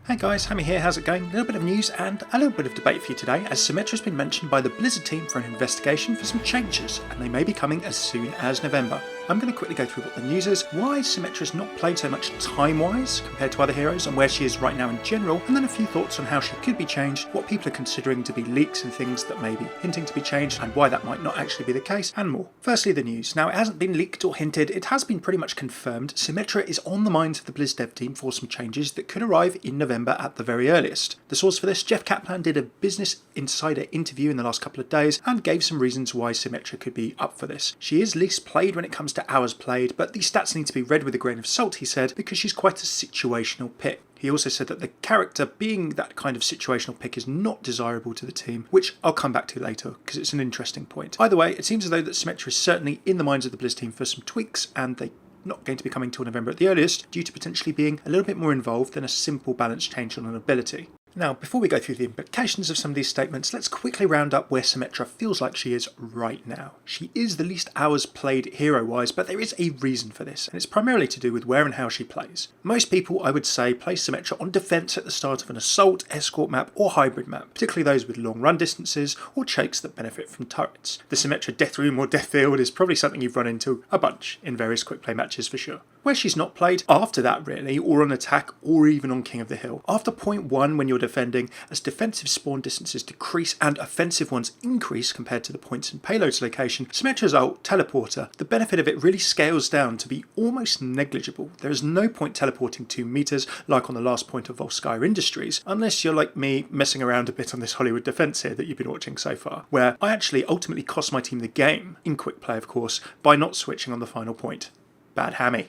Hey guys, Hammeh here, how's it going? A little bit of news and a little bit of debate for you today, as Symmetra has been mentioned by the Blizzard team for an investigation for some changes, and they may be coming as soon as November. I'm going to quickly go through what the news is, why Symmetra has not played so much time-wise compared to other heroes, and where she is right now in general, and then a few thoughts on how she could be changed, what people are considering to be leaks and things that may be hinting to be changed, and why that might not actually be the case, and more. Firstly, the news. Now, it hasn't been leaked or hinted, it has been pretty much confirmed. Symmetra is on the minds of the Blizz dev team for some changes that could arrive in November at the very earliest. The source for this, Kaplan, did a Business Insider interview in the last couple of days and gave some reasons why Symmetra could be up for this. She is least played when it comes to hours played, but these stats need to be read with a grain of salt, he said, because she's quite a situational pick. He also said that the character being that kind of situational pick is not desirable to the team, which I'll come back to later because it's an interesting point. Either way, it seems as though that Symmetra is certainly in the minds of the Blizz team for some tweaks, and they not going to be coming till November at the earliest, due to potentially being a little bit more involved than a simple balance change on an ability. Now, before we go through the implications of some of these statements, let's quickly round up where Symmetra feels like she is right now. She is the least hours played hero-wise, but there is a reason for this, and it's primarily to do with where and how she plays. Most people, I would say, place Symmetra on defence at the start of an assault, escort map, or hybrid map, particularly those with long run distances or chokes that benefit from turrets. The Symmetra Death Room or Death Field is probably something you've run into a bunch in various quick play matches for sure. Where she's not played, after that really, or on attack, or even on King of the Hill. After point 1 when you're defending, as defensive spawn distances decrease and offensive ones increase compared to the points in payload's location, Symmetra's ult, Teleporter, the benefit of it really scales down to be almost negligible. There is no point teleporting 2 meters like on the last point of Volskaya Industries, unless you're like me messing around a bit on this Hollywood defense here that you've been watching so far, where I actually ultimately cost my team the game, in quick play of course, by not switching on the final point. Bad Hammeh.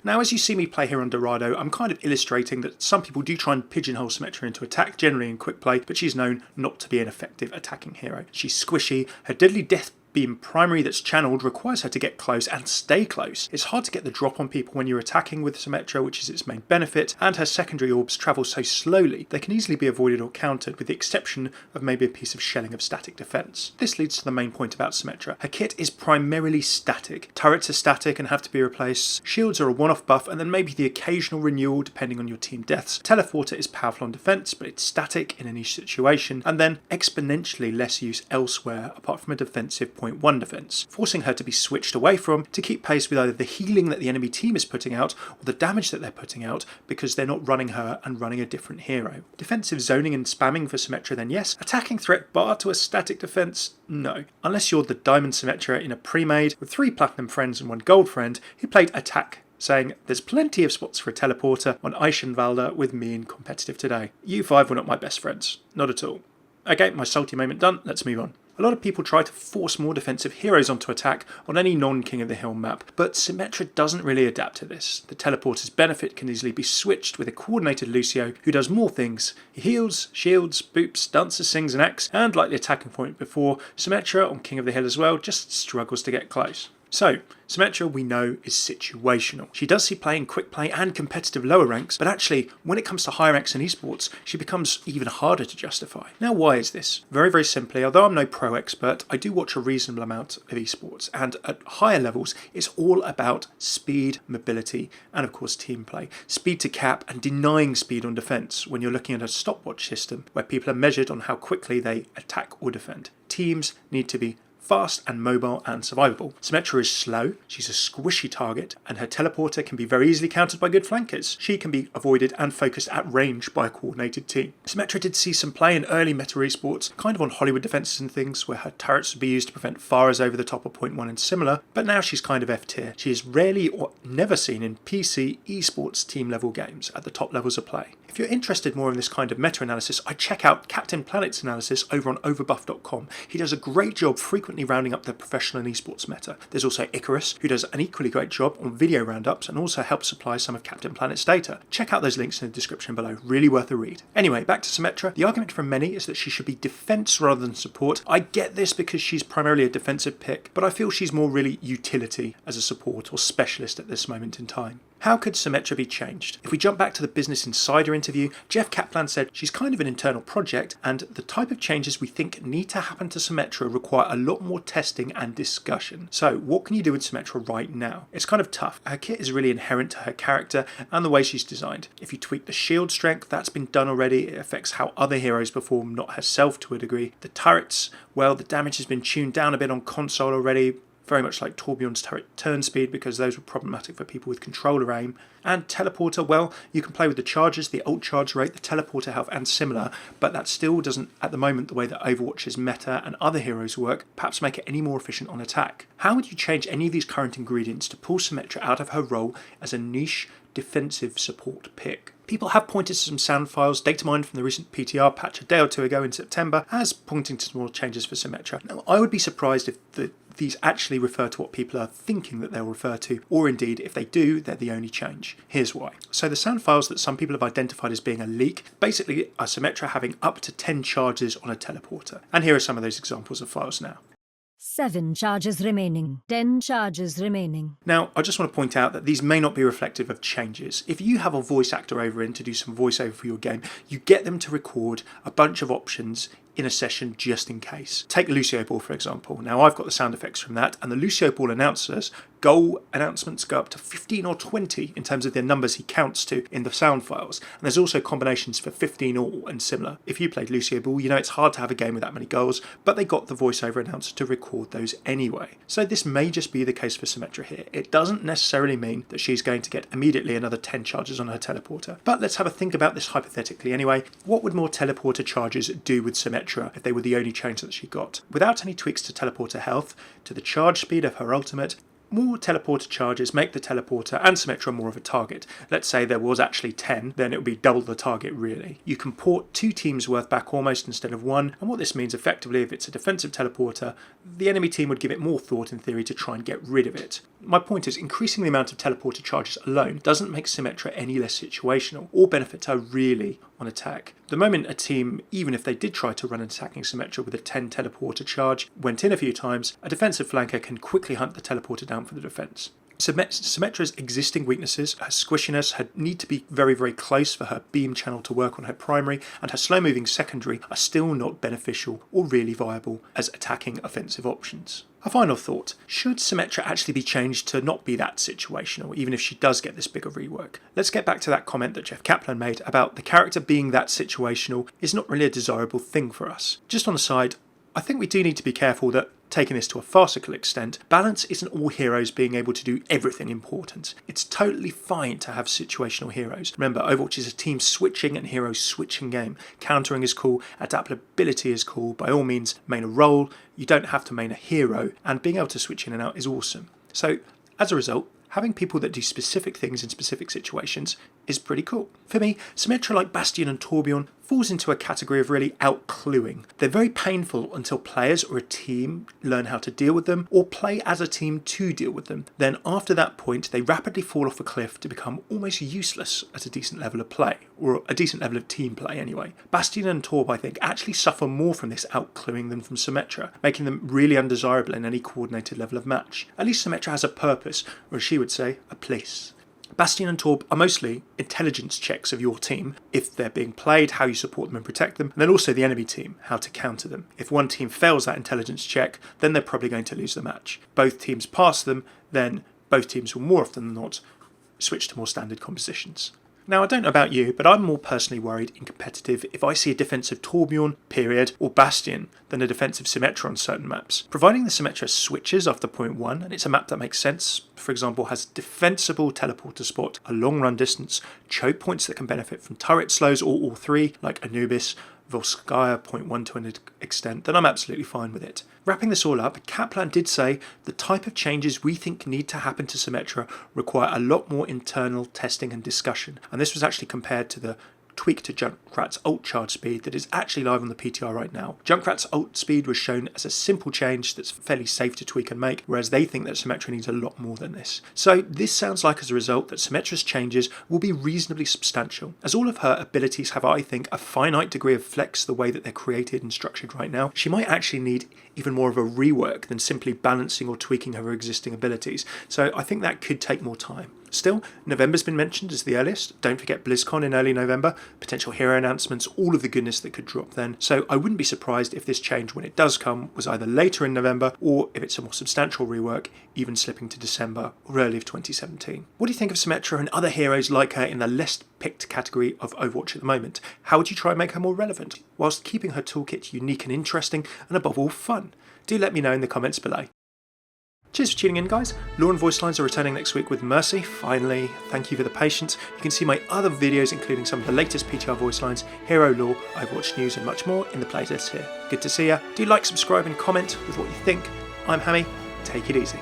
Now, as you see me play here on Dorado, I'm kind of illustrating that some people do try and pigeonhole Symmetra into attack, generally in quick play, but she's known not to be an effective attacking hero. She's squishy, her deadly death beam primary that's channeled requires her to get close and stay close. It's hard to get the drop on people when you're attacking with Symmetra, which is its main benefit, and her secondary orbs travel so slowly they can easily be avoided or countered, with the exception of maybe a piece of shelling of static defense. This leads to the main point about Symmetra. Her kit is primarily static. Turrets are static and have to be replaced, shields are a one-off buff, and then maybe the occasional renewal depending on your team deaths. Teleporter is powerful on defense, but it's static in a niche situation, and then exponentially less use elsewhere apart from a defensive point 1 defense, forcing her to be switched away from to keep pace with either the healing that the enemy team is putting out or the damage that they're putting out, because they're not running her and running a different hero. Defensive zoning and spamming for Symmetra then yes, attacking threat bar to a static defense no, unless you're the Diamond Symmetra in a pre-made with 3 platinum friends and 1 gold friend who played attack, saying there's plenty of spots for a teleporter on Eichenwalder with me in competitive today. You 5 were not my best friends, not at all. Okay, my salty moment done, let's move on. A lot of people try to force more defensive heroes onto attack on any non-King of the Hill map, but Symmetra doesn't really adapt to this. The teleporter's benefit can easily be switched with a coordinated Lucio who does more things. He heals, shields, boops, dances, sings and acts, and like the attacking point before, Symmetra on King of the Hill as well just struggles to get close. So, Symmetra we know is situational. She does see play in quick play and competitive lower ranks, but actually when it comes to higher ranks in eSports, she becomes even harder to justify. Now why is this? Very, very simply, although I'm no pro expert, I do watch a reasonable amount of eSports, and at higher levels it's all about speed, mobility, and of course team play. Speed to cap and denying speed on defense when you're looking at a stopwatch system where people are measured on how quickly they attack or defend. Teams need to be fast and mobile and survivable. Symmetra is slow, she's a squishy target, and her teleporter can be very easily countered by good flankers. She can be avoided and focused at range by a coordinated team. Symmetra did see some play in early meta esports, kind of on Hollywood defenses and things, where her turrets would be used to prevent fires over the top of point 1 and similar, but now she's kind of F tier. She is rarely or never seen in PC esports team level games at the top levels of play. If you're interested more in this kind of meta-analysis, I check out Captain Planet's analysis over on overbuff.com. He does a great job frequently rounding up the professional and esports meta. There's also Icarus, who does an equally great job on video roundups and also helps supply some of Captain Planet's data. Check out those links in the description below, really worth a read. Anyway, back to Symmetra. The argument from many is that she should be defense rather than support. I get this because she's primarily a defensive pick, but I feel she's more really utility as a support or specialist at this moment in time. How could Symmetra be changed? If we jump back to the Business Insider interview, Jeff Kaplan said she's kind of an internal project, and the type of changes we think need to happen to Symmetra require a lot more testing and discussion. So what can you do with Symmetra right now? It's kind of tough. Her kit is really inherent to her character and the way she's designed. If you tweak the shield strength, that's been done already. It affects how other heroes perform, not herself to a degree. The turrets, well, the damage has been tuned down a bit on console already, very much like Torbjorn's turret turn speed, because those were problematic for people with controller aim. And teleporter, well, you can play with the charges, the ult charge rate, the teleporter health and similar, but that still doesn't, at the moment, the way that Overwatch's meta and other heroes work, perhaps make it any more efficient on attack. How would you change any of these current ingredients to pull Symmetra out of her role as a niche defensive support pick? People have pointed to some sound files, datamined from the recent PTR patch a day or two ago in September, as pointing to small changes for Symmetra. Now, I would be surprised if these actually refer to what people are thinking that they'll refer to, or indeed, if they do, they're the only change. Here's why. So the sound files that some people have identified as being a leak basically are Symmetra having up to 10 charges on a teleporter. And here are some of those examples of files now. 7 charges remaining. 10 charges remaining. Now, I just want to point out that these may not be reflective of changes. If you have a voice actor over in to do some voiceover for your game, you get them to record a bunch of options in a session just in case. Take Lucio Ball, for example. Now, I've got the sound effects from that, and the Lucio Ball announcers, goal announcements go up to 15 or 20 in terms of the numbers he counts to in the sound files. And there's also combinations for 15 all and similar. If you played Lucio Ball, you know it's hard to have a game with that many goals, but they got the voiceover announcer to record those anyway. So this may just be the case for Symmetra here. It doesn't necessarily mean that she's going to get immediately another 10 charges on her teleporter. But let's have a think about this hypothetically anyway. What would more teleporter charges do with Symmetra if they were the only change that she got? Without any tweaks to teleporter health, to the charge speed of her ultimate, more teleporter charges make the teleporter and Symmetra more of a target. Let's say there was actually 10, then it would be double the target really. You can port 2 teams worth back almost instead of 1, and what this means effectively, if it's a defensive teleporter, the enemy team would give it more thought in theory to try and get rid of it. My point is, increasing the amount of teleporter charges alone doesn't make Symmetra any less situational, or benefit her really on attack. The moment a team, even if they did try to run an attacking Symmetra with a 10 teleporter charge, went in a few times, a defensive flanker can quickly hunt the teleporter down for the defense. Symmetra's existing weaknesses, her squishiness, her need to be very, very close for her beam channel to work on her primary, and her slow-moving secondary are still not beneficial or really viable as attacking offensive options. A final thought, should Symmetra actually be changed to not be that situational, even if she does get this bigger rework? Let's get back to that comment that Jeff Kaplan made about the character being that situational is not really a desirable thing for us. Just on the side, I think we do need to be careful that, taking this to a farcical extent, balance isn't all heroes being able to do everything important. It's totally fine to have situational heroes. Remember, Overwatch is a team switching and hero switching game. Countering is cool, adaptability is cool, by all means main a role, you don't have to main a hero, and being able to switch in and out is awesome. So, as a result, having people that do specific things in specific situations is pretty cool. For me, Symmetra like Bastion and Torbjorn falls into a category of really out-cluing. They're very painful until players or a team learn how to deal with them, or play as a team to deal with them. Then after that point, they rapidly fall off a cliff to become almost useless at a decent level of play, or a decent level of team play anyway. Bastion and Torb, I think, actually suffer more from this out-cluing than from Symmetra, making them really undesirable in any coordinated level of match. At least Symmetra has a purpose, or as she would say, a place. Bastion and Torb are mostly intelligence checks of your team, if they're being played, how you support them and protect them, and then also the enemy team, how to counter them. If one team fails that intelligence check, then they're probably going to lose the match. Both teams pass them, then both teams will more often than not switch to more standard compositions. Now, I don't know about you, but I'm more personally worried in competitive if I see a defensive Torbjorn, period, or Bastion than a defensive Symmetra on certain maps. Providing the Symmetra switches after point 1, and it's a map that makes sense, for example, has defensible teleporter spot, a long run distance, choke points that can benefit from turret slows or all 3, like Anubis, Volskaya point 1 to an extent, then I'm absolutely fine with it. Wrapping this all up, Kaplan did say the type of changes we think need to happen to Symmetra require a lot more internal testing and discussion, and this was actually compared to the tweak to Junkrat's ult charge speed that is actually live on the PTR right now. Junkrat's ult speed was shown as a simple change that's fairly safe to tweak and make, whereas they think that Symmetra needs a lot more than this. So this sounds like as a result that Symmetra's changes will be reasonably substantial, as all of her abilities have, I think, a finite degree of flex the way that they're created and structured right now. She might actually need even more of a rework than simply balancing or tweaking her existing abilities, so I think that could take more time. Still, November's been mentioned as the earliest. Don't forget BlizzCon in early November, potential hero announcements, all of the goodness that could drop then. So I wouldn't be surprised if this change, when it does come, was either later in November or, if it's a more substantial rework, even slipping to December or early of 2017. What do you think of Symmetra and other heroes like her in the less picked category of Overwatch at the moment? How would you try and make her more relevant, whilst keeping her toolkit unique and interesting, and above all fun? Do let me know in the comments below. Cheers for tuning in, guys. Lore and voice lines are returning next week with Mercy. Finally, thank you for the patience. You can see my other videos, including some of the latest PTR voice lines, hero lore, Overwatch news and much more in the playlist here. Good to see ya. Do like, subscribe and comment with what you think. I'm Hammeh. Take it easy.